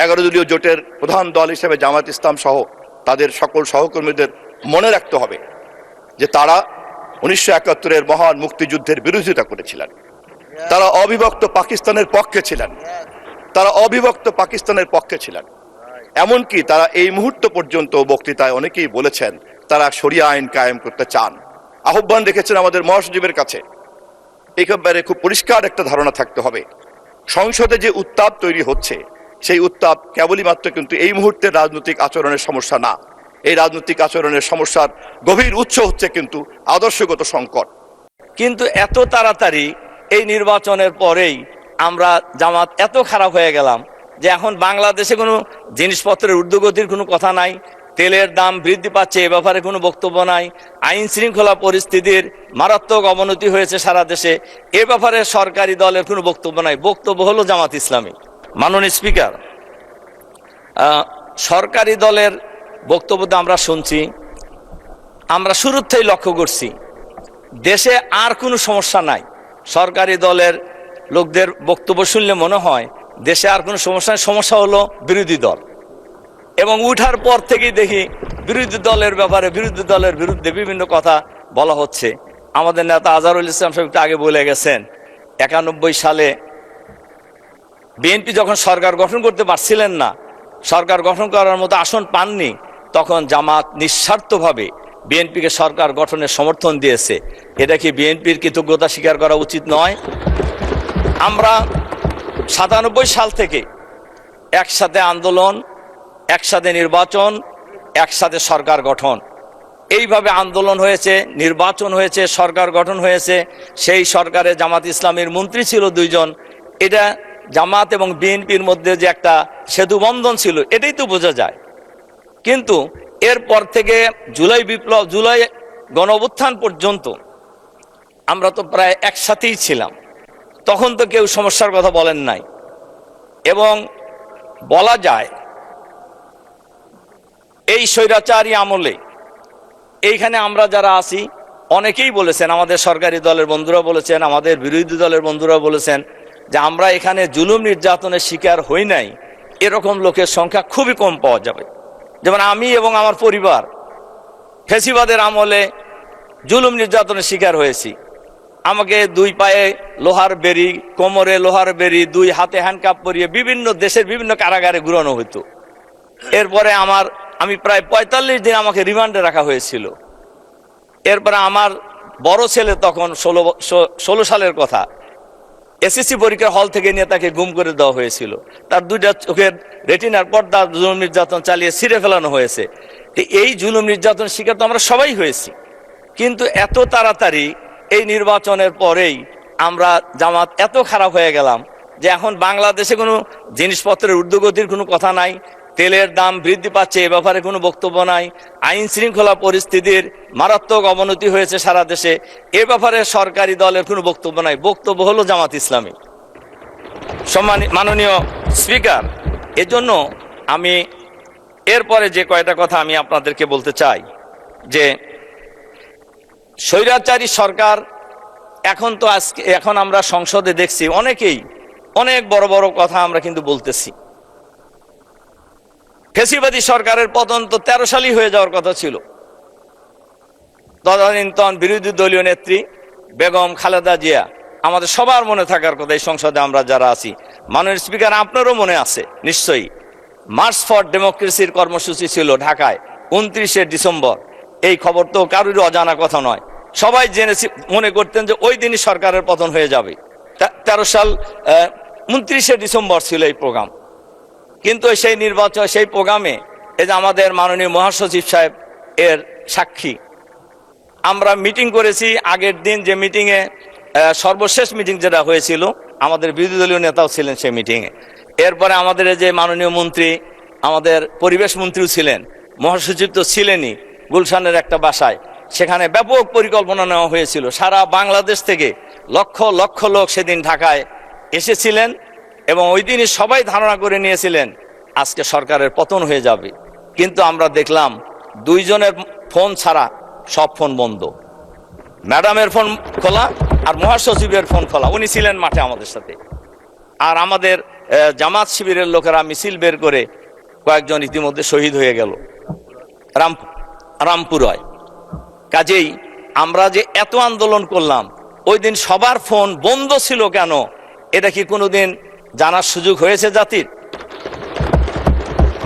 11 দলীয় জোটের প্রধান দল হিসেবে জামাত ইসলাম সহ তাদের সকল সহকর্মীদের মনে রাখতে হবে যে তারা 1971-এর মহান মুক্তিযুদ্ধের বিরোধিতা করেছিলেন। তারা অবিভক্ত পাকিস্তানের পক্ষে ছিলেন। এমনকি তারা এই মুহূর্ত পর্যন্ত বক্তৃতায় অনেকেই বলেছেন তারা শরিয়া আইন কায়েম করতে চান। আহ্বান রেখেছেন আমাদের মহাসচিবের কাছে এই ব্যাপারে খুব পরিষ্কার একটা ধারণা থাকতে হবে। সংসদে যে উত্তাপ তৈরি হচ্ছে সেই উত্তাপ কেবলই মাত্র কিন্তু এই মুহূর্তের রাজনৈতিক আচরণের সমস্যা না। এই রাজনৈতিক আচরণের সমস্যার গভীর উৎস হচ্ছে কিন্তু আদর্শগত সংকট। কিন্তু এত তাড়াতাড়ি এই নির্বাচনের পরেই আমরা জামাত এত খারাপ হয়ে গেলাম যে এখন বাংলাদেশে কোনো জিনিসপত্রের ঊর্ধ্বগতির কোনো কথা নাই, তেলের দাম বৃদ্ধি পাচ্ছে এ ব্যাপারে কোনো বক্তব্য নাই, আইন শৃঙ্খলা পরিস্থিতির মারাত্মক অবনতি হয়েছে সারা দেশে, এ ব্যাপারে সরকারি দলের কোনো বক্তব্য নাই। বক্তব্য হলো জামাত ইসলামী। মাননীয় স্পিকার, সরকারি দলের বক্তব্য আমরা শুনছি, আমরা শুরুর থেকেই লক্ষ্য করছি দেশে আর কোনো সমস্যা নাই। সরকারি দলের লোকদের বক্তব্য শুনলে মনে হয় দেশে আর কোনো সমস্যা নেই, সমস্যা হলো বিরোধী দল। এবং উঠার পর থেকেই দেখি বিরোধী দলের ব্যাপারে বিরোধী দলের বিরুদ্ধে বিভিন্ন কথা বলা হচ্ছে। আমাদের নেতা আজহারুল ইসলাম সাহেব একটু আগে বলে গেছেন 91 সালে বিএনপি যখন সরকার গঠন করতে পারছিলেন না, সরকার গঠন করার মতো আসন পাননি, তখন জামাত নিঃস্বার্থভাবে বিএনপিকে সরকার গঠনের সমর্থন দিয়েছে। এটা কি বিএনপির কৃতজ্ঞতা স্বীকার করা উচিত নয়? আমরা 97 সাল থেকে একসাথে আন্দোলন, একসাথে নির্বাচন, একসাথে সরকার গঠন, এইভাবে আন্দোলন হয়েছে, নির্বাচন হয়েছে, সরকার গঠন হয়েছে। সেই সরকারে জামাত ইসলামীর মন্ত্রী ছিল 2 জন। এটা জামাত এবং বিএনপির মধ্যে যে একটা সেতু বন্ধন ছিল এটাই তো বোঝা যায়। কিন্তু এরপর থেকে জুলাই বিপ্লব, জুলাই গণঅভ্যুত্থান পর্যন্ত আমরা তো প্রায় একসাথেই ছিলাম। তখন তো কেউ সমস্যার কথা বলেন নাই। এবং বলা যায় এই স্বৈরাচারী আমলে এইখানে আমরা যারা আছি অনেকেই বলেছেন, আমাদের সরকারি দলের বন্ধুরা বলেছেন, আমাদের বিরোধী দলের বন্ধুরা বলেছেন যে আমরা এখানে জুলুম নির্যাতনের শিকার হই নাই, এরকম লোকের সংখ্যা খুবই কম পাওয়া যাবে। যেমন আমি এবং আমার পরিবার ফ্যাসিবাদের আমলে জুলুম নির্যাতনের শিকার হয়েছি। আমাকে 2 পায়ে লোহার বেড়ি, কোমরে লোহার বেড়ি, 2 হাতে হ্যান্ডকাপ পরিয়ে বিভিন্ন দেশের বিভিন্ন কারাগারে ঘুরানো হতো। এরপরে আমি প্রায় 45 দিন আমাকে রিমান্ডে রাখা হয়েছিল। এরপরে আমার বড় ছেলে, তখন 16 সালের কথা, এসএসসি পরীক্ষার হল থেকে নিয়ে তাকে গুম করে দেওয়া হয়েছিল। তার 2টা চোখের রেটিনার পর্দা জুলুম নির্যাতন চালিয়ে ছিঁড়ে ফেলানো হয়েছে। এই জুলুম নির্যাতন শিকার তো আমরা সবাই হয়েছি। কিন্তু এত তাড়াতাড়ি এই নির্বাচনের পরেই আমরা জামাত এত খারাপ হয়ে গেলাম যে এখন বাংলাদেশে কোনো জিনিসপত্রের ঊর্ধ্বগতির কোনো কথা নাই, তেলের দাম বৃদ্ধি পাচ্ছে এ ব্যাপারে কোনো বক্তব্য নাই, আইন শৃঙ্খলা পরিস্থিতির মারাত্মক অবনতি হয়েছে সারা দেশে, এ ব্যাপারে সরকারি দলের কোনো বক্তব্য নাই। বক্তব্য হলো জামাত ইসলামী। মাননীয় স্পিকার, এজন্য আমি এরপরে যে কয়টা কথা আমি আপনাদেরকে বলতে চাই যে স্বৈরাচারী সরকার এখন আমরা সংসদে দেখছি অনেকেই অনেক বড় বড় কথা আমরা কিন্তু বলতেছি। ফ্যাসিবাদী সরকারের পতন তো 13 সালই হয়ে যাওয়ার কথা ছিল। তদানীন্তন বিরোধী দলীয় নেত্রী বেগম খালেদা জিয়া, আমাদের সবার মনে থাকার কথা, এই সংসদে আমরা যারা আছি। মাননীয় স্পিকার, আপনারও মনে আছে নিশ্চয়ই, মার্চ ফর ডেমোক্রেসির কর্মসূচি ছিল ঢাকায় 29শে ডিসেম্বর। এই খবর তো কারোরই অজানা কথা নয়। সবাই জেনেছি, মনে করতেন যে ওই দিনই সরকারের পতন হয়ে যাবে। 13 সাল 29শে ডিসেম্বর ছিল এই প্রোগ্রাম। কিন্তু সেই নির্বাচন, সেই প্রোগ্রামে এই যে আমাদের মাননীয় মহাসচিব সাহেব এর সাক্ষী, আমরা মিটিং করেছি। আগের দিন যে মিটিংয়ে সর্বশেষ মিটিং যেটা হয়েছিল, আমাদের বিরোধী দলীয় নেতাও ছিলেন সেই মিটিংয়ে। এরপরে আমাদের যে মাননীয় মন্ত্রী, আমাদের পরিবেশ মন্ত্রীও ছিলেন, মহাসচিব তো ছিলেনই, গুলশানের একটা বাসায়। সেখানে ব্যাপক পরিকল্পনা নেওয়া হয়েছিল। সারা বাংলাদেশ থেকে লক্ষ লক্ষ লোক সেদিন ঢাকায় এসেছিলেন এবং ওই দিনই সবাই ধারণা করে নিয়েছিলেন আজকে সরকারের পতন হয়ে যাবে। কিন্তু আমরা দেখলাম 2 জনের ফোন ছাড়া সব ফোন বন্ধ। ম্যাডামের ফোন খোলা আর মহাসচিবের ফোন খোলা। উনি ছিলেন মাঠে আমাদের সাথে। আর আমাদের জামাত শিবিরের লোকেরা মিছিল বের করে কয়েকজন ইতিমধ্যে শহীদ হয়ে গেল রামপুরায়। কাজেই আমরা যে এত আন্দোলন করলাম, ওই দিন সবার ফোন বন্ধ ছিল কেন? এটা কি কোনোদিন জানার সুযোগ হয়েছে জাতির?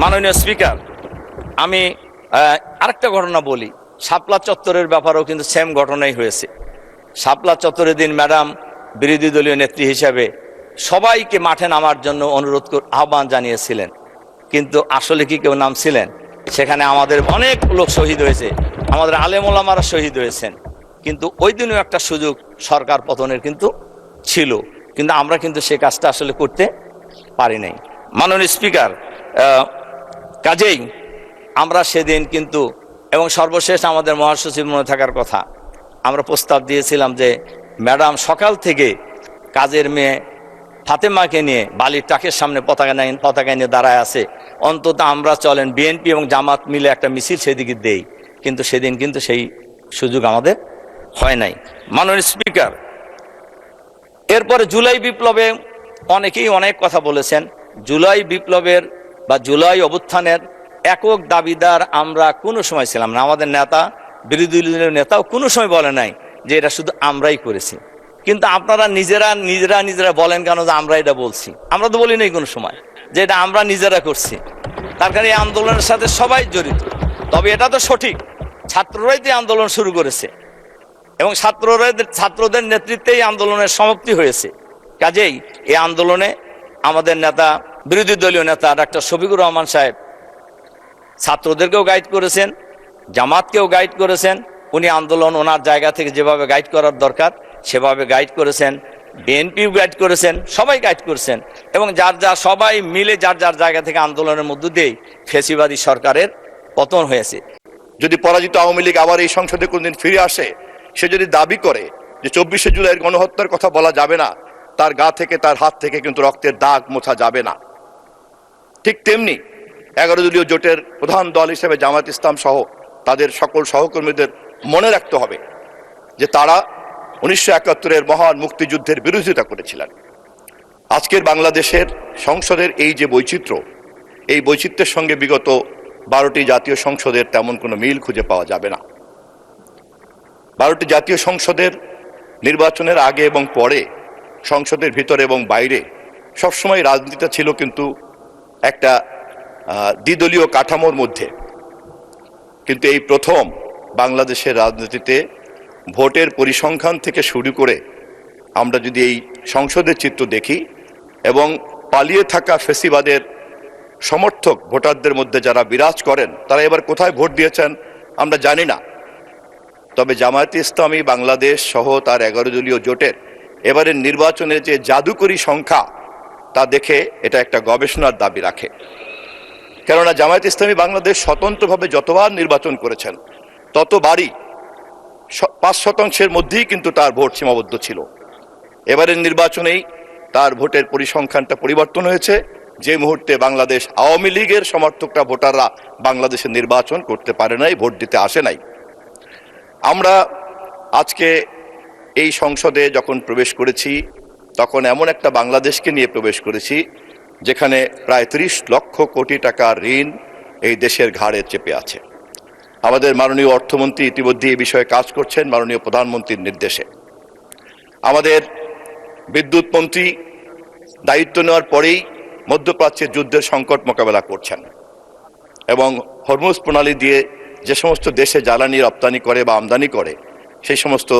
মাননীয় স্পিকার, আমি আরেকটা ঘটনা বলি। শাপলা চত্বরের ব্যাপারেও কিন্তু সেম ঘটনাই হয়েছে। শাপলা চত্বরের দিন ম্যাডাম বিরোধী দলীয় নেত্রী হিসাবে সবাইকে মাঠে নামার জন্য আহ্বান জানিয়েছিলেন, কিন্তু আসলে কি কেউ নামছিলেন? সেখানে আমাদের অনেক লোক শহীদ হয়েছে, আমাদের আলেম ওলামারা শহীদ হয়েছেন, কিন্তু ওই দিনও একটা সুযোগ সরকার পতনের কিন্তু ছিল, কিন্তু আমরা কিন্তু সে কাজটা আসলে করতে পারি নাই। মাননীয় স্পিকার, কাজেই আমরা সেদিন কিন্তু, এবং সর্বশেষ আমাদের মহাসচিব মনে থাকার কথা, আমরা প্রস্তাব দিয়েছিলাম যে ম্যাডাম সকাল থেকে কাজের মেয়ে ফাতেমাকে নিয়ে বালির টাকের সামনে পতাকা নিয়ে দাঁড়ায় আছে, অন্তত আমরা চলেন বিএনপি এবং জামাত মিলে একটা মিছিল সেদিকে দেই, কিন্তু সেদিন কিন্তু সেই সুযোগ আমাদের হয় নাই। মাননীয় স্পিকার, এরপরে জুলাই বিপ্লবে অনেকেই অনেক কথা বলেছেন। জুলাই বিপ্লবের বা জুলাই অভ্যুত্থানের একক দাবিদার আমরা কোনো সময় ছিলাম না। আমাদের নেতা, বিরোধী দলীয় নেতাও কোনো সময় বলে নাই যে এটা শুধু আমরাই করেছি। কিন্তু আপনারা নিজেরা বলেন কেন যে আমরা এটা বলছি? আমরা তো বলি নাই কোনো সময় যে এটা আমরা নিজেরা করছি। তার কারণে এই আন্দোলনের সাথে সবাই জড়িত। তবে এটা তো সঠিক, ছাত্ররাই তো আন্দোলন শুরু করেছে এবং ছাত্রদের নেতৃত্বেই আন্দোলনের সমাপ্তি হয়েছে। কাজেই এই আন্দোলনে আমাদের নেতা, বিরোধী দলীয় নেতা ডাক্তার শফিকুর রহমান সাহেব ছাত্রদেরকেও গাইড করেছেন, জামাতকেও গাইড করেছেন। উনি আন্দোলন ওনার জায়গা থেকে যেভাবে গাইড করার দরকার সেভাবে গাইড করেছেন, বিএনপিও গাইড করেছেন, সবাই গাইড করেছেন, এবং সবাই মিলে যার যার জায়গা থেকে আন্দোলনের মধ্য দিয়েই ফ্যাসিবাদী সরকারের পতন হয়েছে। যদি পরাজিত আওয়ামী লীগ আবার এই সংসদে কোনদিন ফিরে আসে, সে যদি দাবি করে যে 24শে জুলাইয়ের গণহত্যার কথা বলা যাবে না, তার গা থেকে, তার হাত থেকে কিন্তু রক্তের দাগ মোছা যাবে না। ঠিক তেমনি 11 দলীয় জোটের প্রধান দল হিসেবে জামায়াত ইসলাম সহ তাদের সকল সহকর্মীদের মনে রাখতে হবে যে তারা 1971-এর মহান মুক্তিযুদ্ধের বিরোধিতা করেছিলেন। আজকের বাংলাদেশের সংসদের এই যে বৈচিত্র্য, এই বৈচিত্র্যের সঙ্গে বিগত 12টি জাতীয় সংসদের তেমন কোনো মিল খুঁজে পাওয়া যাবে না। 12টি জাতীয় সংসদের নির্বাচনের আগে এবং পরে, সংসদের ভিতরে এবং বাইরে সবসময় রাজনীতিটা ছিল কিন্তু একটা দ্বিদলীয় কাঠামোর মধ্যে। কিন্তু এই প্রথম বাংলাদেশের রাজনীতিতে ভোটের পরিসংখ্যান থেকে শুরু করে আমরা যদি এই সংসদের চিত্র দেখি, এবং পালিয়ে থাকা ফ্যাসিবাদের সমর্থক ভোটারদের মধ্যে যারা বিরাজ করেন, তারা এবার কোথায় ভোট দিয়েছেন আমরা জানি না। তবে জামায়াতে ইসলামী বাংলাদেশ সহ তার 11 দলীয় জোটের এবারের নির্বাচনের যে জাদুকরী সংখ্যা, তা দেখে এটা একটা গবেষণার দাবি রাখে। কেননা জামায়াতে ইসলামী বাংলাদেশ স্বতন্ত্রভাবে যতবার নির্বাচন করেছেন ততবারই 5% মধ্যেই কিন্তু তার ভোট সীমাবদ্ধ ছিল। এবারের নির্বাচনেই তার ভোটের পরিসংখ্যানটা পরিবর্তন হয়েছে, যে মুহূর্তে বাংলাদেশ আওয়ামী লীগের সমর্থকরা, ভোটাররা বাংলাদেশে নির্বাচন করতে পারে নাই, ভোট দিতে আসে নাই। আমরা আজকে এই সংসদে যখন প্রবেশ করেছি, তখন এমন একটা বাংলাদেশকে নিয়ে প্রবেশ করেছি যেখানে প্রায় 30 লক্ষ কোটি টাকার ঋণ এই দেশের ঘাড়ে চেপে আছে। আমাদের মাননীয় অর্থমন্ত্রী ইতিমধ্যে এই বিষয়ে কাজ করছেন মাননীয় প্রধানমন্ত্রীর নির্দেশে। আমাদের বিদ্যুৎ মন্ত্রী দায়িত্ব নেওয়ার পরেই মধ্যপ্রাচ্যের যুদ্ধের সংকট মোকাবেলা করছেন, এবং হরমুজ প্রণালী দিয়ে যে সমস্ত দেশে জ্বালানি রপ্তানি করে বা আমদানি করে, সেই সমস্ত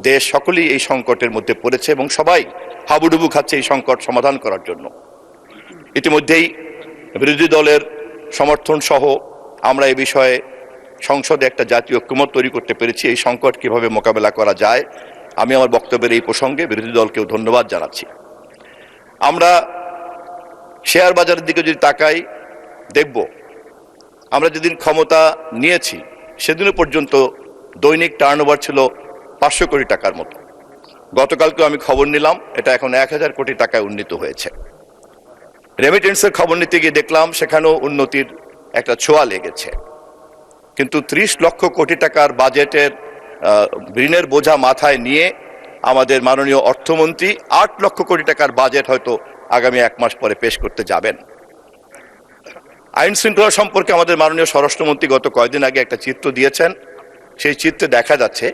দেশ সকলেই এই সংকটের মধ্যে পড়েছে এবং সবাই হাবুডুবু খাচ্ছে এই সংকট সমাধান করার জন্য। ইতিমধ্যেই বিরোধী দলের সমর্থন সহ আমরা এই বিষয়ে সংসদে একটা জাতীয় ঐক্যমত তৈরি করতে পেরেছি। এই সংকট কিভাবে মোকাবেলা করা যায়, আমি আমার বক্তব্যের এই প্রসঙ্গে বিরোধী দলকেও ধন্যবাদ জানাচ্ছি। আমরা শেয়ার বাজারের দিকে যদি তাকাই, দেখব আমরা যেদিন ক্ষমতা নিয়েছি সেদিনও পর্যন্ত দৈনিক টার্নওভার ছিল 500 কোটি টাকার মতো। গতকালকে আমি খবর নিলাম, এটা এখন 1000 কোটি টাকায় উন্নীত হয়েছে। রেমিটেন্সের খবর নিতে গিয়ে দেখলাম সেখানেও উন্নতির একটা ছোঁয়া লেগেছে। কিন্তু 30 লক্ষ কোটি টাকার বাজেটের ঋণের বোঝা মাথায় নিয়ে আমাদের মাননীয় অর্থমন্ত্রী 8 লক্ষ কোটি টাকার বাজেট হয়তো আগামী 1 মাস পরে পেশ করতে যাবেন। আইন শৃঙ্খলা সম্পর্কে আমাদের মাননীয় স্বরাষ্ট্রমন্ত্রী গত কয়েকদিন আগে একটা চিত্র দিয়েছেন। সেই চিত্রে দেখা যাচ্ছে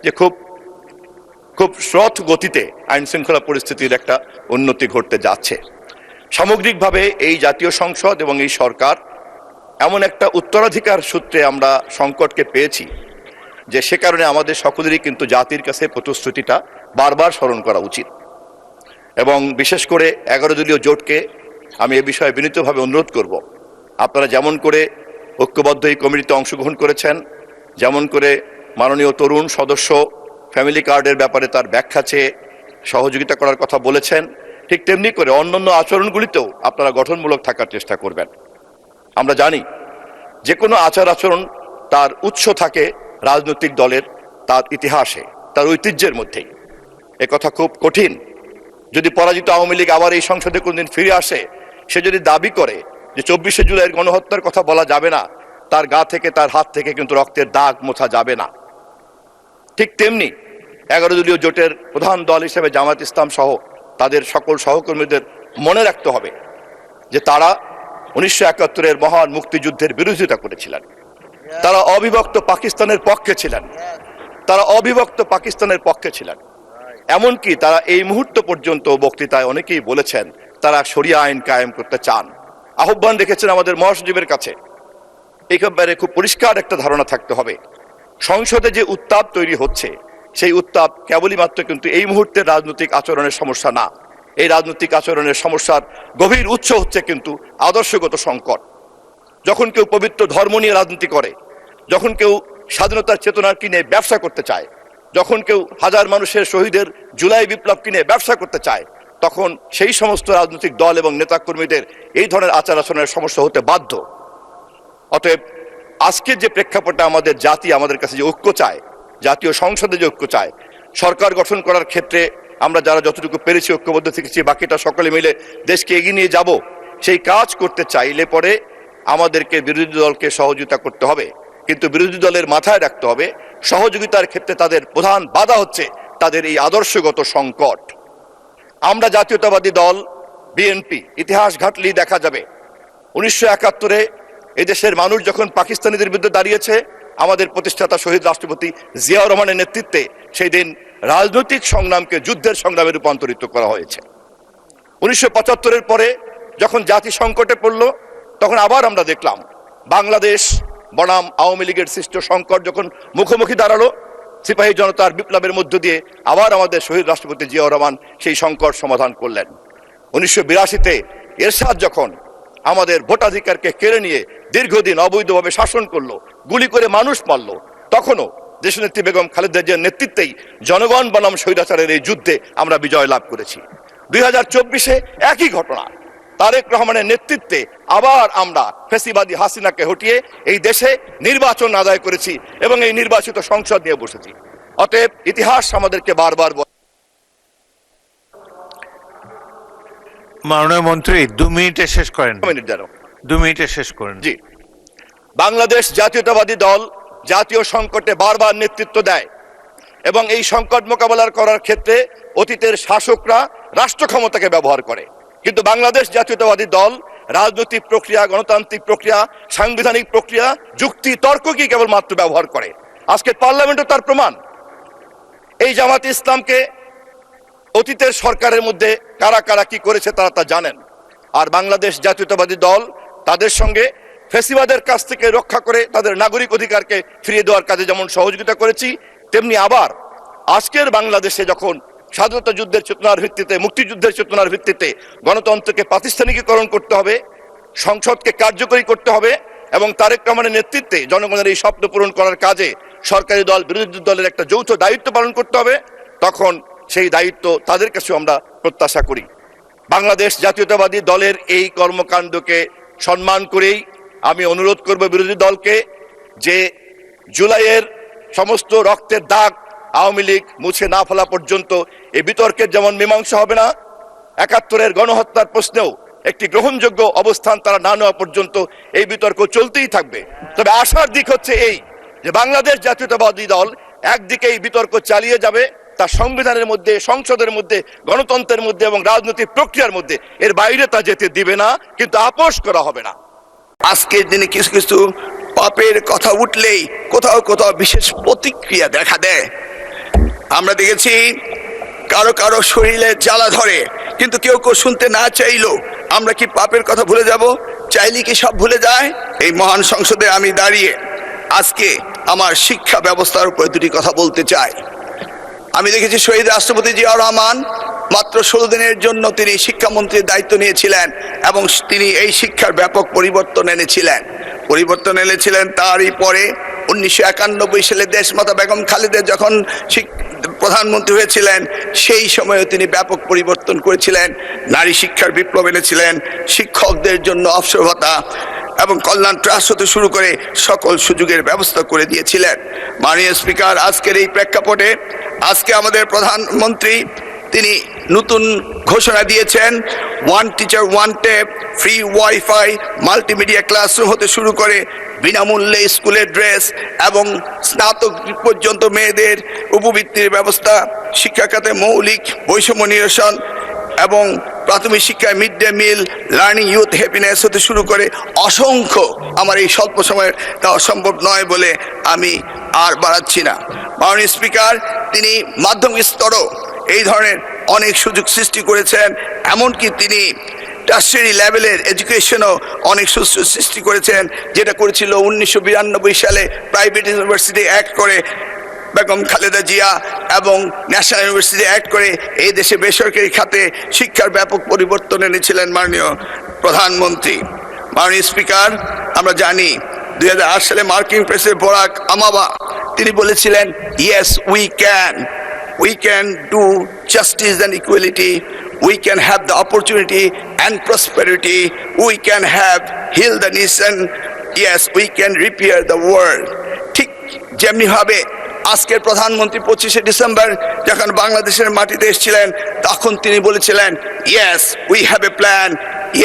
যে খুব শ্রথ গতিতে আইন শৃঙ্খলা পরিস্থিতির একটা উন্নতি ঘটতে যাচ্ছে। সামগ্রিকভাবে এই জাতীয় সংসদ এবং এই সরকার এমন একটা উত্তরাধিকার সূত্রে আমরা সংকটকে পেয়েছি যে সে কারণে আমাদের সকলেরই কিন্তু জাতির কাছে প্রতিশ্রুতিটা বারবার স্মরণ করা উচিত। এবং বিশেষ করে 11 দলীয় জোটকে আমি এ বিষয়ে বিনীতভাবে অনুরোধ করব, আপনারা যেমন করে ঐক্যবদ্ধ এই কমিটিতে অংশগ্রহণ করেছেন, যেমন করে মাননীয় তরুণ সদস্য ফ্যামিলি কার্ডের ব্যাপারে তার ব্যাখ্যা চেয়ে সহযোগিতা করার কথা বলেছেন, ঠিক তেমনি করে অন্যান্য আচরণগুলিতেও আপনারা গঠনমূলক থাকার চেষ্টা করবেন। আমরা জানি যে কোনো আচার আচরণ তার উৎস থাকে রাজনৈতিক দলের তার ইতিহাসে, তার ঐতিহ্যের মধ্যেই। একথা খুব কঠিন। যদি পরাজিত আওয়ামী লীগ আবার এই সংসদে কোনদিন ফিরে আসে, সে যদি দাবি করে যে 24শে জুলাইয়ের গণহত্যার কথা বলা যাবে না, তার গা থেকে তার হাত থেকে কিন্তু রক্তের দাগ মোছা যাবে না। ঠিক তেমনি 11 দলীয় জোটের প্রধান দল হিসেবে জামায়াত ইসলাম সহ তাদের সকল সহকর্মীদের মনে রাখতে হবে যে তারা 1971-এর মহান মুক্তিযুদ্ধের বিরোধিতা করেছিলেন। তারা অবিভক্ত পাকিস্তানের পক্ষে ছিলেন। তারা অবিভক্ত পাকিস্তানের পক্ষে ছিলেন। এমনকি তারা এই মুহূর্ত পর্যন্ত বক্তৃতায় অনেকেই বলেছেন তারা শরিয়া আইন কায়েম করতে চান। আহ্বান রেখেছেন আমাদের মহাসচিবের কাছে। এই ব্যাপারে খুব পরিষ্কার একটা ধারণা থাকতে হবে, সংসদে যে উত্তাপ তৈরি হচ্ছে সেই উত্তাপ কেবলই মাত্র কিন্তু এই মুহূর্তের রাজনৈতিক আচরণের সমস্যা না। এই রাজনৈতিক আচরণের সমস্যার গভীর উৎস হচ্ছে কিন্তু আদর্শগত সংকট। যখন কেউ পবিত্র ধর্ম নিয়ে রাজনীতি করে, যখন কেউ স্বাধীনতার চেতনার কিনে ব্যবসা করতে চায়, যখন কেউ হাজার মানুষের শহীদের জুলাই বিপ্লব কিনে ব্যবসা করতে চায়, তখন সেই সমস্ত রাজনৈতিক দল এবং নেতাকর্মীদের এই ধরনের আচার আচরণের সমস্যা হতে বাধ্য। অতএব আজকের যে প্রেক্ষাপটে আমাদের জাতি আমাদের কাছে যে ঐক্য চায়, জাতীয় সংসদে যে ঐক্য চায়, সরকার গঠন করার ক্ষেত্রে আমরা যারা যতটুকু পেরেছি ঐক্যবদ্ধ থেকেছি, বাকিটা সকলে মিলে দেশকে এগিয়ে নিয়ে যাব, সেই কাজ করতে চাইলে পরে আমাদেরকে বিরোধী দলকে সহযোগিতা করতে হবে। কিন্তু বিরোধী দলের মাথায় রাখতে হবে সহযোগিতার ক্ষেত্রে তাদের প্রধান বাধা হচ্ছে তাদের এই আদর্শগত সংকট। আমরা জাতীয়তাবাদী দল বিএনপি ইতিহাস ঘাটলেই দেখা যাবে 1971-এ এদেশের মানুষ যখন পাকিস্তানিদের বিরুদ্ধে দাঁড়িয়েছে, আমাদের প্রতিষ্ঠাতা শহীদ রাষ্ট্রপতি জিয়াউর রহমানের নেতৃত্বে সেই দিন রাজনৈতিক সংগ্রামকে যুদ্ধের সংগ্রামে রূপান্তরিত করা হয়েছে। 1975-এর পরে যখন জাতি সংকটে পড়ল, তখন আবার আমরা দেখলাম বাংলাদেশ বনাম আওয়ামী লীগের সৃষ্ট সংকট যখন মুখোমুখি দাঁড়ালো, সিপাহী জনতার বিপ্লবের মধ্য দিয়ে আবার আমাদের শহীদ রাষ্ট্রপতি জিয়াউর রহমান সেই সংকট সমাধান করলেন। 1982-তে এরশাদ যখন আমাদের ভোটাধিকারকে কেড়ে নিয়ে দীর্ঘদিন অবৈধভাবে শাসন করলো, গুলি করে মানুষ মারল, তখনও দেশনেত্রী বেগম খালেদা জিয়ার নেতৃত্বেই জনগণ বনাম স্বৈরাচারের এই যুদ্ধে আমরা বিজয় লাভ করেছি। 2024-এ একই ঘটনা, তারেক রহমানের নেতৃত্বে আবার আমরা ফ্যাসিবাদী হাসিনাকে হটিয়ে এই দেশে নির্বাচন আদায় করেছি এবং এই নির্বাচিত সংসদ নিয়ে বসেছি। অতএব ইতিহাস আমাদেরকে বারবার মাননীয় মন্ত্রী 2 মিনিটে শেষ করেন। 2 মিনিটে শেষ করেন। জি, বাংলাদেশ জাতীয়তাবাদী দল জাতীয় সংকটে বারবার নেতৃত্ব দেয় এবং এই সংকট মোকাবেলা করার ক্ষেত্রে অতীতের শাসকরা রাষ্ট্র ক্ষমতাকে ব্যবহার করে, কিন্তু বাংলাদেশ জাতীয়তাবাদী দল রাজনৈতিক প্রক্রিয়া, গণতান্ত্রিক প্রক্রিয়া, সাংবিধানিক প্রক্রিয়া, যুক্তি তর্ককে কেবলমাত্র ব্যবহার করে। আজকে পার্লামেন্টও তার প্রমাণ। এই জামাত ইসলামকে অতীতের সরকারের মধ্যে কারা কারা কি করেছে তারা তা জানেন। আর বাংলাদেশ জাতীয়তাবাদী দল তাদের সঙ্গে ফ্যাসিবাদের কাছ থেকে রক্ষা করে তাদের নাগরিক অধিকারকে ফিরিয়ে দেওয়ার কাজে যেমন সহযোগিতা করেছি, তেমনি আবার আজকের বাংলাদেশে যখন স্বাধীনতা যুদ্ধের চেতনার ভিত্তিতে, মুক্তিযুদ্ধের চেতনার ভিত্তিতে গণতন্ত্রকে প্রাতিষ্ঠানিকীকরণ করতে হবে, সংসদকে কার্যকরী করতে হবে এবং তারেক রহমানের নেতৃত্বে জনগণের এই স্বপ্ন পূরণ করার কাজে সরকারি দল বিরোধী দলের একটা যৌথ দায়িত্ব পালন করতে হবে, তখন সেই দায়িত্ব তাদের কাছে আমরা প্রত্যাশা করি। বাংলাদেশ জাতীয়তাবাদী দলের এই কর্মকাণ্ডকে সম্মান করেই আমি অনুরোধ করব বিরোধী দলকে যে জুলাইয়ের সমস্ত রক্তের দাগ আওয়ামী লীগ মুছে না ফেলা পর্যন্ত এই বিতর্কের যেমন মীমাংসা হবে না, 71-এর গণহত্যার প্রশ্নেও একটি গ্রহণযোগ্য অবস্থান তারা না নেওয়া পর্যন্ত এই বিতর্ক চলতেই থাকবে। তবে আশার দিক হচ্ছে এই যে বাংলাদেশ জাতীয়তাবাদী দল একদিকে এই বিতর্ক চালিয়ে যাবে তার সংবিধানের মধ্যে, সংসদের মধ্যে, গণতন্ত্রের মধ্যে এবং রাজনৈতিক প্রক্রিয়ার মধ্যে, এর বাইরে তা যেতে দিবে না, কিন্তু আপোষ করা হবে না। আজকের দিনে কিছু কিছু পাপের কথা উঠলেই কোথাও কোথাও বিশেষ প্রতিক্রিয়া দেখা দেয়। আমরা দেখেছি কারো কারো শরীরে জ্বালা ধরে, কিন্তু কেউ কেউ শুনতে না চাইলো। আমরা কি পাপের কথা ভুলে যাব? চাইলে কি সব ভুলে যায়? এই মহান সংসদে আমি দাঁড়িয়ে আজকে আমার শিক্ষা ব্যবস্থার উপরে দুটি কথা বলতে চাই। আমি দেখেছি শহীদ রাষ্ট্রপতি জিয়াউর রহমান মাত্র 16 দিনের জন্য তিনি শিক্ষামন্ত্রীর দায়িত্ব নিয়েছিলেন এবং তিনি এই শিক্ষার ব্যাপক পরিবর্তন এনেছিলেন। তারই পরে 1991 সালে দেশমাতা বেগম খালেদা যখন প্রধানমন্ত্রী হয়েছিলেন, সেই সময়ে তিনি ব্যাপক পরিবর্তন করেছিলেন। নারী শিক্ষার বিপ্লব এনেছিলেন, শিক্ষকদের জন্য অবসর ভাতা এবং কল্যাণ ট্রাস্ট হতে শুরু করে সকল সুযোগের ব্যবস্থা করে দিয়েছিলেন। মাননীয় স্পিকার, আজকের এই প্রেক্ষাপটে আজকে আমাদের প্রধানমন্ত্রী তিনি নতুন ঘোষণা দিয়েছেন, one teacher one tab, free wifi, multimedia classroom হতে শুরু করে বিনামূল্যে স্কুলের ড্রেস এবং স্নাতক পর্যন্ত মেয়েদের উপবৃত্তির ব্যবস্থা, শিক্ষা খাতে মৌলিক বৈষম্য নিরসন এবং প্রাথমিক শিক্ষায় mid day meal, learning youth happiness হতে শুরু করে অসংখ্য, আমার এই স্বল্প সময়ের তা অসম্ভব নয় বলে আমি আর বাড়াচ্ছি না। মাননীয় স্পিকার, তিনি মাধ্যমিক স্তরও এই ধরনের অনেক সুযোগ সৃষ্টি করেছেন, এমনকি তিনি টার্সিয়ারি লেভেলের এডুকেশনও অনেক সুযোগ সৃষ্টি করেছেন, যেটা করেছিল 1992 সালে প্রাইভেট ইউনিভার্সিটি অ্যাক্ট করে বেগম খালেদা জিয়া এবং ন্যাশনাল ইউনিভার্সিটি অ্যাক্ট করে এই দেশে বেসরকারি খাতে শিক্ষার ব্যাপক পরিবর্তন এনেছিলেন মাননীয় প্রধানমন্ত্রী। মাননীয় স্পিকার, আমরা জানি 2008 সালে মার্কিন প্রেসিডেন্ট বারাক ওবামা তিনি বলেছিলেন, yes we can do justice and equality, we can have the opportunity and prosperity, we can have heal the nation, yes we can repair the world। ঠিক যেমনি ভাবে আজকের প্রধানমন্ত্রী 25শে ডিসেম্বর যখন বাংলাদেশের মাটিতে এসেছিলেন, তখন তিনি বলেছিলেন, yes we have a plan,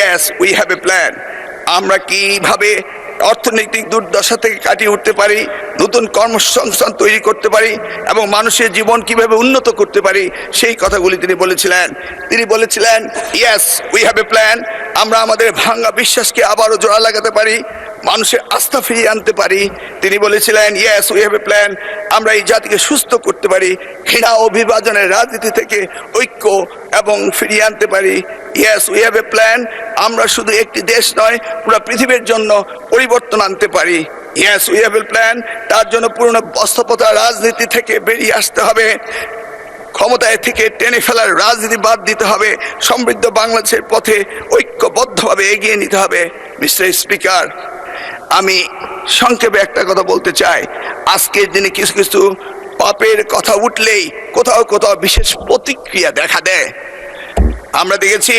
yes we have a plan। আমরা কিভাবে অর্থনৈতিক দুর্দশা থেকে কাটিয়ে উঠতে পারি, নতুন কর্মসংস্থান তৈরি করতে পারি এবং মানুষের জীবন কিভাবে উন্নত করতে পারি, সেই কথাগুলি তিনি বলেছিলেন yes we have a plan. আমরা আমাদের ভাঙা বিশ্বাসকে আবারও জোড়া লাগাতে পারি, মানুষের আস্থা ফিরিয়ে আনতে পারি। তিনি বলেছিলেন yes we have a plan. আমরা এই জাতিকে সুস্থ করতে পারি, ঘৃণা ও বিভাজনের রাজনীতি থেকে ঐক্য এবং ফিরিয়ে আনতে পারি। Yes we have a plan. আমরা শুধু একটি দেশ নয়, পুরো পৃথিবীর জন্য পরিবর্তন আনতে পারি। Yes we have a plan. তার জন্য পুরনো বস্ত্রপতা রাজনীতি থেকে বেরিয়ে আসতে হবে, ক্ষমতায় থেকে টেনে ফেলার রাজনীতি বাদ দিতে হবে, সমৃদ্ধ বাংলাদেশের পথে ঐক্যবদ্ধভাবে এগিয়ে নিতে হবে। মিস্টার স্পিকার, আমি সংক্ষেপে একটা কথা বলতে চাই। আজকের দিনে কিছু কিছু পাপের কথা উঠলেই কোথাও কোথাও বিশেষ প্রতিক্রিয়া দেখা দেয়। আমরা দেখেছি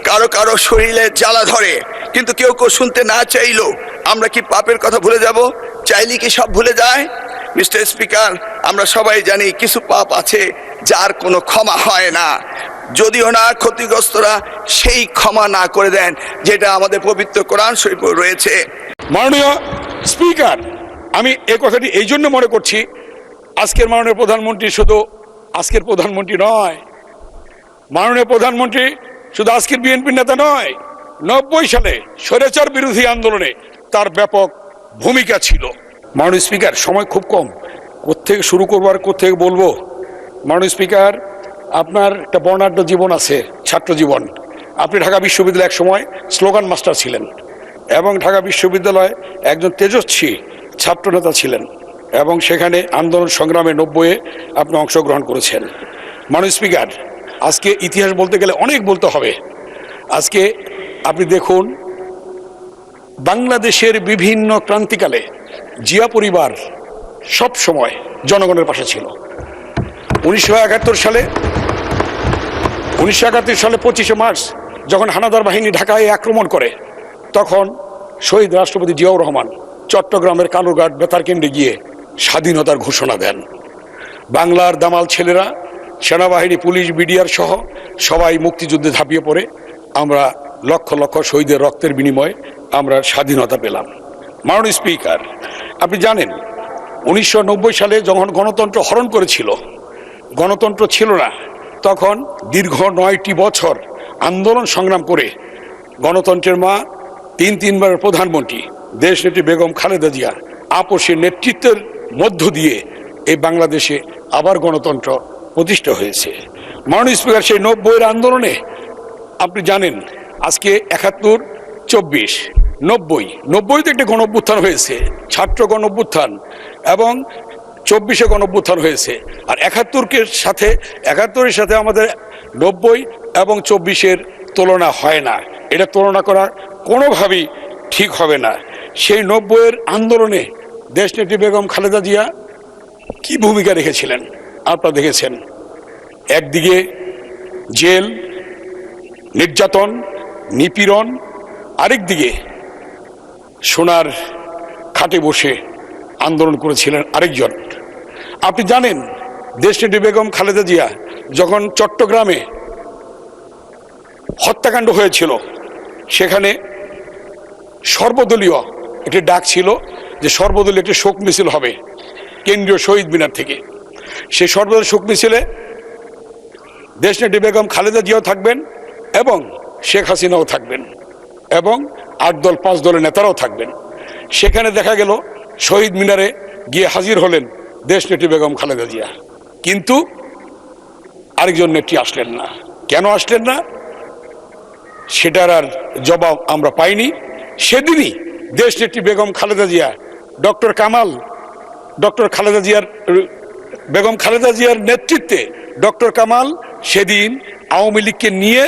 কারো কারো শরীরে জ্বালা ধরে, কিন্তু কেউ কেউ শুনতে না চাইলো। আমরা কি পাপের কথা ভুলে যাব? চাইলে কি সব ভুলে যায়? মিস্টার স্পিকার, আমরা সবাই জানি কিছু পাপ আছে যার কোনো ক্ষমা হয় না, যদিও না ক্ষতিগ্রস্তরা সেই ক্ষমা না করে দেন যেটা আমাদের পবিত্র কোরআন শরীফে রয়েছে। মাননীয় স্পিকার, আমি এই কথাটি এই জন্য মনে করছি, আজকের মাননীয় প্রধানমন্ত্রী শুধু আজকের প্রধানমন্ত্রী নয়, মাননীয় প্রধানমন্ত্রী শুধু আজকের বিএনপির নেতা নয়, 90 সালে স্বৈরাচার বিরোধী আন্দোলনে তার ব্যাপক ভূমিকা ছিল। মাননীয় স্পিকার, সময় খুব কম, কোত্থেকে শুরু করবো আর কোত্থেকে বলবো। মাননীয় স্পিকার, আপনার একটা বর্ণাঢ্য জীবন আছে, ছাত্র জীবন। আপনি ঢাকা বিশ্ববিদ্যালয়ে এক সময় স্লোগান মাস্টার ছিলেন এবং ঢাকা বিশ্ববিদ্যালয়ে একজন তেজস্বী ছাত্রনেতা ছিলেন এবং সেখানে আন্দোলন সংগ্রামে 90-এ আপনি অংশগ্রহণ করেছেন। মাননীয় স্পিকার, আজকে ইতিহাস বলতে গেলে অনেক বলতে হবে। আজকে আপনি দেখুন, বাংলাদেশের বিভিন্ন ক্রান্তিকালে জিয়া পরিবার সব সময় জনগণের পাশে ছিল। 1971 সালে 25শে মার্চ যখন হানাদার বাহিনী ঢাকায় আক্রমণ করে, তখন শহীদ রাষ্ট্রপতি জিয়াউর রহমান চট্টগ্রামের কালুরঘাট বেতারকেন্দ্রে গিয়ে স্বাধীনতার ঘোষণা দেন। বাংলার দামাল ছেলেরা, সেনাবাহিনী, পুলিশ, বিডিআর সহ সবাই মুক্তিযুদ্ধে ঝাঁপিয়ে পড়ে আমরা লক্ষ লক্ষ শহীদের রক্তের বিনিময়ে আমরা স্বাধীনতা পেলাম। মাননীয় স্পিকার, আপনি জানেন 1990 সালে যখন গণতন্ত্র হরণ করেছিল, গণতন্ত্র ছিল না, তখন দীর্ঘ 9টি বছর আন্দোলন সংগ্রাম করে গণতন্ত্রের মা তিনবারের প্রধানমন্ত্রী দেশনেত্রী বেগম খালেদা জিয়া আপোষের নেতৃত্বের মধ্য দিয়ে এই বাংলাদেশে আবার গণতন্ত্র প্রতিষ্ঠা হয়েছে। মাননীয় স্পিকার, সেই 90-এর আন্দোলনে আপনি জানেন আজকে 71, 24, 90-তে একটা গণ অভ্যুত্থান হয়েছে, ছাত্র গণ অভ্যুত্থান, এবং 24-এ গণ অভ্যুত্থান হয়েছে। আর 71-এর সাথে আমাদের 90 এবং 24-এর তুলনা হয় না। এটা তুলনা করা কোনোভাবেই ঠিক হবে না। সেই 90-এর আন্দোলনে দেশনেত্রী বেগম খালেদা জিয়া কি ভূমিকা রেখেছিলেন আপনারা দেখেছেন। একদিকে জেল, নির্যাতন, নিপীড়ন, আরেকদিকে সোনার খাটে বসে আন্দোলন করেছিলেন আরেকজন। আপনি জানেন দেশনেত্রী বেগম খালেদা জিয়া যখন চট্টগ্রামে হত্যাকাণ্ড হয়েছিল, সেখানে সর্বদলীয় একটি ডাক ছিল যে সর্বদলীয় একটি শোক মিছিল হবে কেন্দ্রীয় শহীদ মিনার থেকে। সেই সর্বদলীয় শোক মিছিলে দেশনেত্রী বেগম খালেদা জিয়াও থাকবেন এবং শেখ হাসিনাও থাকবেন এবং 8 দল 5 দলের নেতারাও থাকবেন। সেখানে দেখা গেল শহীদ মিনারে গিয়ে হাজির হলেন দেশনেত্রী বেগম খালেদা জিয়া, কিন্তু আরেকজন নেত্রী আসলেন না। কেন আসলেন না সেটার আর জবাব আমরা পাইনি। সেদিনই দেশনেত্রী বেগম খালেদা জিয়া বেগম খালেদা জিয়ার নেতৃত্বে ডক্টর কামাল সেদিন আওয়ামী লীগকে নিয়ে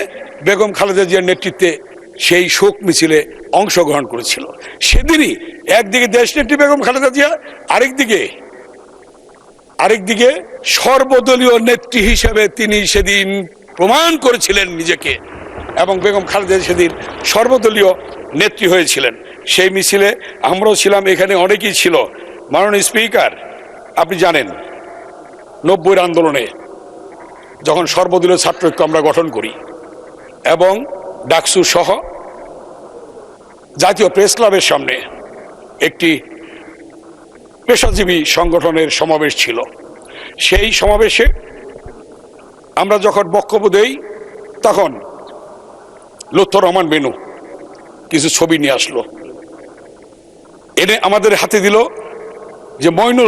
বেগম খালেদা জিয়ার নেতৃত্বে সেই শোক মিছিলে অংশগ্রহণ করেছিল। সেদিনই একদিকে দেশনেত্রী বেগম খালেদা জিয়া, আরেকদিকে সর্বদলীয় নেত্রী হিসেবে তিনি সেদিন প্রমাণ করেছিলেন নিজেকে, এবং বেগম খালেদা সেদিন সর্বদলীয় নেত্রী হয়েছিলেন। সেই মিছিলে আমরাও ছিলাম, এখানে অনেকেই ছিল। মাননীয় স্পিকার, আপনি জানেন 90-এর আন্দোলনে যখন সর্বদলীয় ছাত্রঐক্য আমরা গঠন করি এবং ডাকসু সহ জাতীয় প্রেস ক্লাবের সামনে একটি পেশাজীবী সংগঠনের সমাবেশ ছিল। সেই সমাবেশে আমরা যখন বক্তব্য দেই তখন লুৎফর রহমান বেনু কিছু ছবি নিয়ে আসলো, এনে আমাদের হাতে দিল যে মইনুল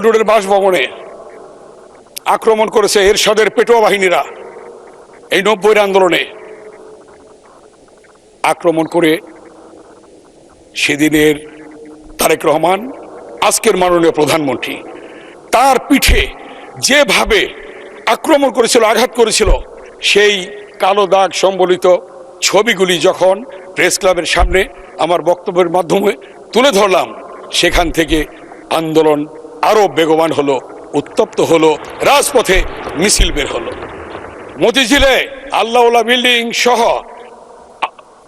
রোডের বাসভবনে আক্রমণ করেছে এরশাদের পেটোয়া বাহিনীরা। এই 90-এর আন্দোলনে আক্রমণ করে সেদিনের তারেক রহমান, আজকের মাননীয় প্রধানমন্ত্রী, তার পিঠে যেভাবে আক্রমণ করেছিল, আঘাত করেছিল, সেই কালো দাগ সম্বলিত ছবিগুলি যখন প্রেস ক্লাবের সামনে আমার বক্তব্যের মাধ্যমে তুলে ধরলাম, সেখান থেকে আন্দোলন আরো বেগবান হলো, উত্তপ্ত হলো, রাজপথে মিছিল বের হলো। মতিঝিলে আল্লাহওয়ালা বিল্ডিং সহ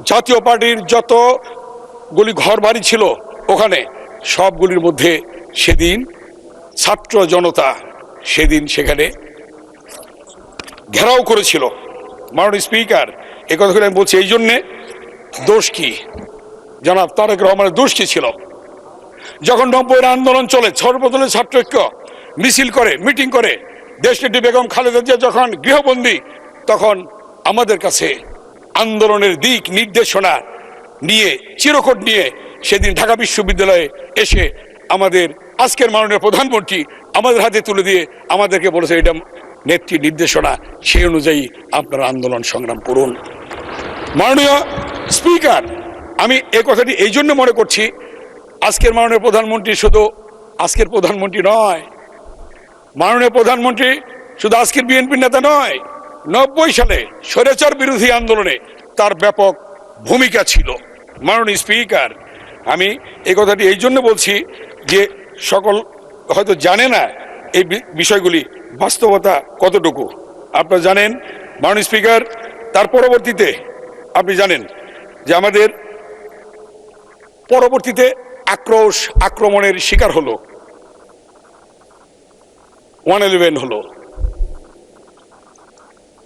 জাতীয় পার্টির যতগুলি ঘর বাড়ি ছিল ওখানে সবগুলির মধ্যে সেদিন ছাত্র জনতা সেখানে ঘেরাও করেছিল। মাননীয় স্পিকার, এই কথাগুলো আমি বলছি এই জন্যে, দোষ কি জনাব তারেক রহমানের দোষ কি ছিল? যখন 90-এর আন্দোলন চলে, সর্বদলীয় ছাত্রঐক্য মিছিল করে, মিটিং করে, দেশনেত্রী বেগম খালেদা জিয়া যখন গৃহবন্দী, তখন আমাদের কাছে আন্দোলনের দিক নির্দেশনা নিয়ে, চিরকুট নিয়ে সেদিন ঢাকা বিশ্ববিদ্যালয়ে এসে আমাদের আজকের মাননীয় প্রধানমন্ত্রী আমাদের হাতে তুলে দিয়ে আমাদেরকে বলেছে এটা নেত্রী নির্দেশনা, সেই অনুযায়ী আপনারা আন্দোলন সংগ্রাম করুন। মাননীয় স্পিকার, আমি এই কথাটি এই জন্য মনে করছি, আজকের মাননীয় প্রধানমন্ত্রী শুধু আজকের প্রধানমন্ত্রী নয়, মাননীয় প্রধানমন্ত্রী শুধু আজকের বিএনপির নেতা নয়, 90 সালে স্বৈরাচার বিরোধী আন্দোলনে তার ব্যাপক ভূমিকা ছিল। মাননীয় স্পিকার, আমি এই কথাটি এই জন্য বলছি যে সকল হয়তো জানে না এই বিষয়গুলি বাস্তবতা কতটুকু। আপনারা জানেন মাননীয় স্পিকার, তার পরবর্তীতে আপনি জানেন যে আমাদের পরবর্তীতে আক্রমণের শিকার হলো, 111 হলো,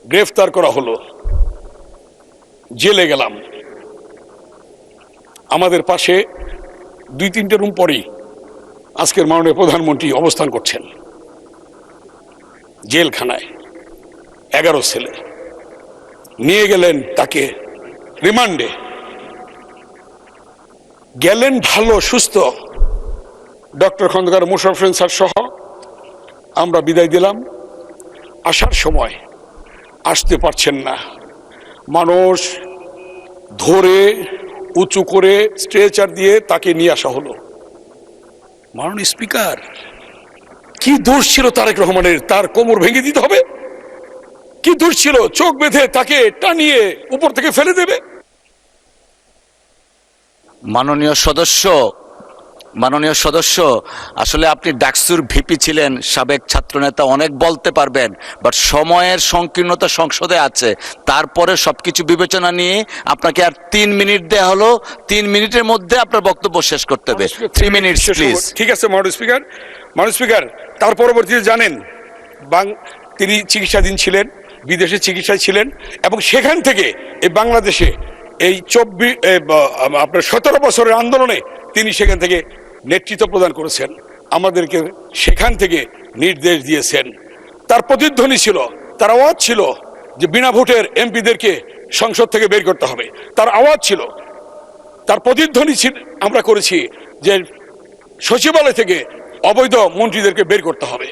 গ্রেফতার করা হলো, জেলে গেলাম। আমাদের পাশে 2-3টে রুম পরেই আজকের মাননীয় প্রধানমন্ত্রী অবস্থান করছেন জেলখানায়। 11 ছেলে নিয়ে গেলেন তাকে রিমান্ডে, গেলেন ভালো সুস্থ। ডক্টর খন্দকার মোশাররফ হোসেন স্যার সহ আমরা বিদায় দিলাম। আসার সময় আসতে পারছেন না, মানুষ ধরে উঁচু করে স্ট্রেচার দিয়ে তাকে নিয়ে আসা হলো। মাননীয় স্পিকার, কি দোষ ছিল তারেক রহমানের? তার কোমর ভেঙে দিতে হবে? কি দোষ ছিল চোখ বেঁধে তাকে টানিয়ে উপর থেকে ফেলে দেবে? মাননীয় সদস্য, আসলে আপনি ডাকসুর ভিপি ছিলেন, সাবেক ছাত্রনেতা, অনেক বলতে পারবেন, বাট সময়ের সংকীর্ণতা সংসদে আছে। তারপরে সবকিছু বিবেচনা নিয়ে আপনাকে আর 3 মিনিট দেয়া হলো। 3 মিনিটের মধ্যে আপনার বক্তব্য শেষ করতে হবে। 3 মিনিট প্লিজ। ঠিক আছে মাননীয় স্পিকার, তার পরবর্তীতে জানেন তিনি চিকিৎসাধীন ছিলেন, বিদেশে চিকিৎসায় ছিলেন, এবং সেখান থেকে এই বাংলাদেশে এই 17 বছরের আন্দোলনে তিনি সেখান থেকে নেতৃত্ব প্রদান করেছেন, আমাদেরকে সেখান থেকে নির্দেশ দিয়েছেন। তার প্রতিধ্বনি ছিল, তার আওয়াজ ছিল যে বিনা ভোটের এমপিদেরকে সংসদ থেকে বের করতে হবে। তার আওয়াজ ছিল, তার প্রতিধ্বনি ছিল আমরা করেছি যে সচিবালয় থেকে অবৈধ মন্ত্রীদেরকে বের করতে হবে।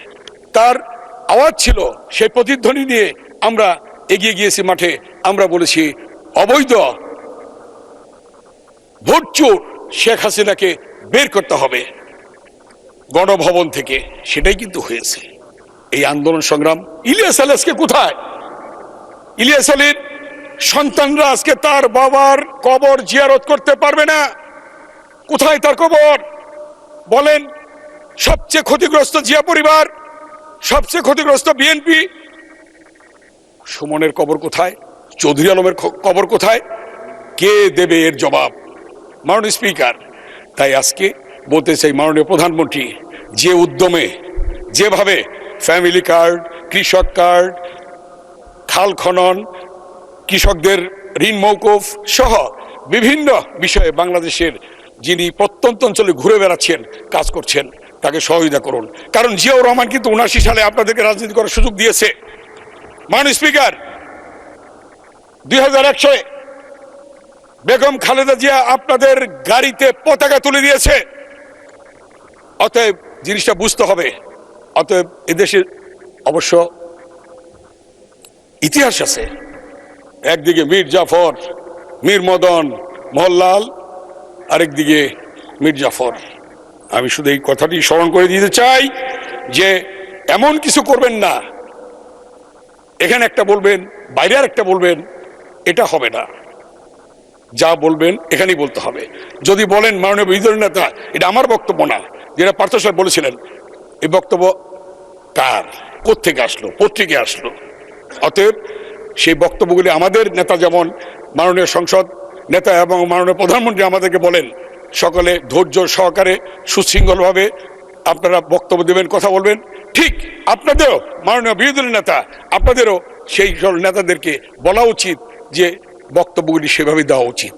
তার আওয়াজ ছিল, সেই প্রতিধ্বনি নিয়ে আমরা এগিয়ে গিয়েছি মাঠে। আমরা বলেছি অবৈধ ভোটচোর শেখ হাসিনাকে বের করতে হবে গণভবন থেকে। সেটাই কিন্তু হয়েছে। এই আন্দোলন সংগ্রাম। ইলিয়াস আলী আজকে কোথায়? ইলিয়াস আলীর সন্তানরা আজকে তার বাবার কবর জিয়ারত করতে পারবে না। কোথায় তার কবর বলেন? সবচেয়ে ক্ষতিগ্রস্ত জিয়া পরিবার, সবচেয়ে ক্ষতিগ্রস্ত বিএনপি। সুমনের কবর কোথায়? চৌধুরী আলমের কবর কোথায়? কে দেবে এর জবাব? মাননীয় স্পিকার, তাই আজকে বলতে চাই, মাননীয় প্রধানমন্ত্রী যে উদ্যমে, যেভাবে ফ্যামিলি কার্ড, কৃষক কার্ড, খাল খনন, কৃষকদের ঋণ মওকুফ সহ বিভিন্ন বিষয়ে বাংলাদেশের যিনি প্রত্যন্ত অঞ্চলে ঘুরে বেড়াচ্ছেন, কাজ করছেন, তাকে সহযোগিতা করুন। কারণ জিয়াউর রহমান কিন্তু 79 সালে আপনাদেরকে রাজনীতি করার সুযোগ দিয়েছে। মাননীয় স্পিকার, 2001 সালে বেগম খালেদা জিয়া আপনাদের গাড়িতে পতাকা তুলে দিয়েছে। অতএব জিনিসটা বুঝতে হবে। অতএব এদেশে অবশ্য ইতিহাস আছে। একদিকে মীর জাফর, মীর মদন, মোহনলাল, আরেকদিকে মীর জাফর। আমি শুধু এই কথাটি স্মরণ করে দিতে চাই যে এমন কিছু করবেন না, এখানে একটা বলবেন, বাইরে আর একটা বলবেন, এটা হবে না। যা বলবেন এখানেই বলতে হবে। যদি বলেন মাননীয় বিরোধী দলের নেতা, এটা আমার বক্তব্য না, যেটা পার্থ স্যার বলেছিলেন, এই বক্তব্য কার, কোত্থেকে আসলো, পত্রিকায় আসলো? অতএব সেই বক্তব্যগুলি আমাদের নেতা, যেমন মাননীয় সংসদ নেতা এবং মাননীয় প্রধানমন্ত্রী আমাদেরকে বলেন, সকলে ধৈর্য সহকারে সুশৃঙ্খলভাবে আপনারা বক্তব্য দেবেন, কথা বলবেন। ঠিক আপনাদেরও, মাননীয় বিরোধী দলের নেতা, আপনাদেরও সেই নেতাদেরকে বলা উচিত যে বক্তব্যগুলি সেভাবে দেওয়া উচিত।